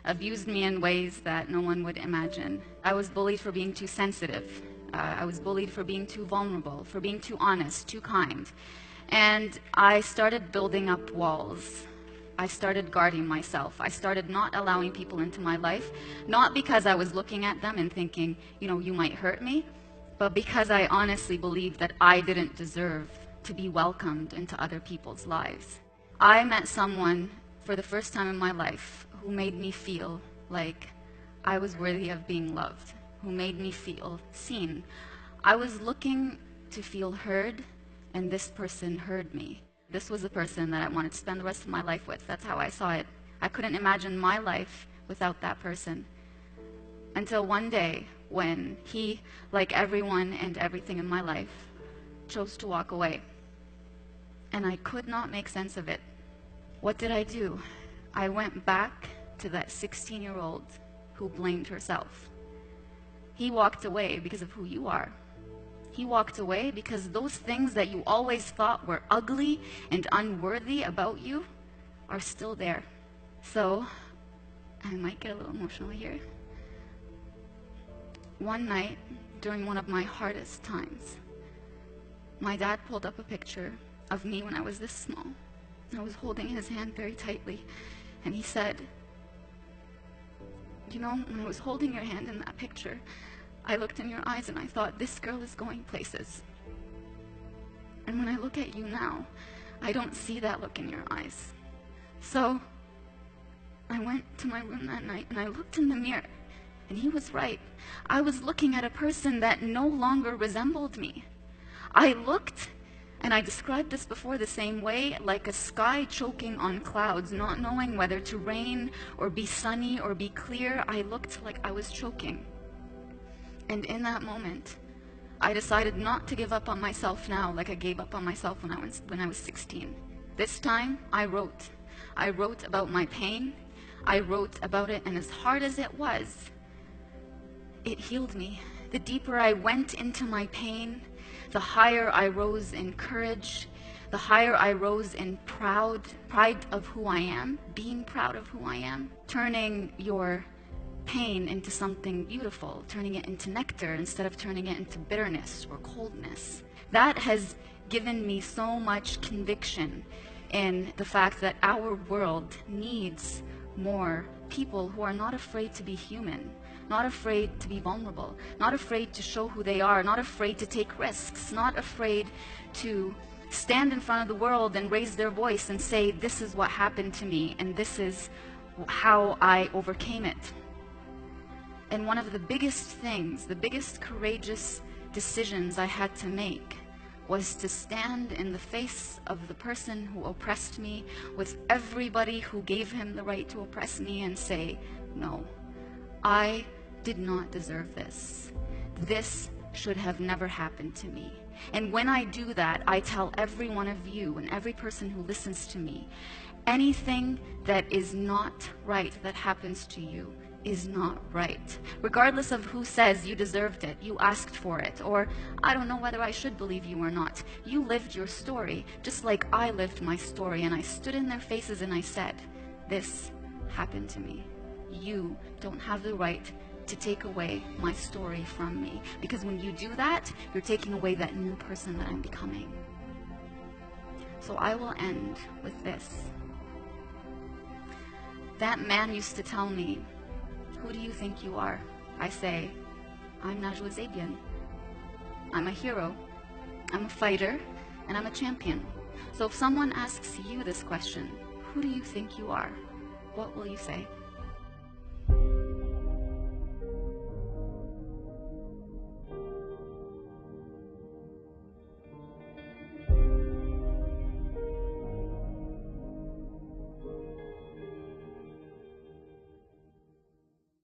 abused me in ways that no one would imagine. I was bullied for being too sensitive. I was bullied for being too vulnerable, for being too honest, too kind. And I started building up walls. I started guarding myself. I started not allowing people into my life, not because I was looking at them and thinking, you might hurt me, but because I honestly believed that I didn't deserve to be welcomed into other people's lives. I met someone for the first time in my life who made me feel like I was worthy of being loved, who made me feel seen. I was looking to feel heard, and this person heard me. This was the person that I wanted to spend the rest of my life with. That's how I saw it. I couldn't imagine my life without that person. Until one day when he, like everyone and everything in my life, chose to walk away. And I could not make sense of it. What did I do? I went back to that 16-year-old who blamed herself. He walked away because of who you are. He walked away because those things that you always thought were ugly and unworthy about you are still there. So, I might get a little emotional here. One night, during one of my hardest times, my dad pulled up a picture of me when I was this small. I was holding his hand very tightly, and he said, when I was holding your hand in that picture, I looked in your eyes and I thought, this girl is going places. And when I look at you now, I don't see that look in your eyes. So I went to my room that night and I looked in the mirror, and he was right. I was looking at a person that no longer resembled me. I looked, and I described this before the same way, like a sky choking on clouds, not knowing whether to rain or be sunny or be clear. I looked like I was choking. And in that moment, I decided not to give up on myself now like I gave up on myself when I was 16. This time, I wrote. I wrote about my pain. I wrote about it, and as hard as it was, it healed me. The deeper I went into my pain, the higher I rose in courage, the higher I rose in pride of who I am, being proud of who I am, turning your pain into something beautiful, turning it into nectar instead of turning it into bitterness or coldness. That has given me so much conviction in the fact that our world needs more people who are not afraid to be human, not afraid to be vulnerable, not afraid to show who they are, not afraid to take risks, not afraid to stand in front of the world and raise their voice and say, this is what happened to me and this is how I overcame it. And one of the biggest things, the biggest courageous decisions I had to make was to stand in the face of the person who oppressed me, with everybody who gave him the right to oppress me, and say, no, I did not deserve this. This should have never happened to me. And when I do that, I tell every one of you and every person who listens to me, anything that is not right that happens to you is not right. Regardless of who says you deserved it, you asked for it, or I don't know whether I should believe you or not. You lived your story, just like I lived my story, and I stood in their faces and I said, this happened to me. You don't have the right to take away my story from me, because when you do that, you're taking away that new person that I'm becoming. So I will end with this. That man used to tell me, who do you think you are? I say, I'm Najwa Zebian. I'm a hero, I'm a fighter, and I'm a champion. So if someone asks you this question, who do you think you are? What will you say?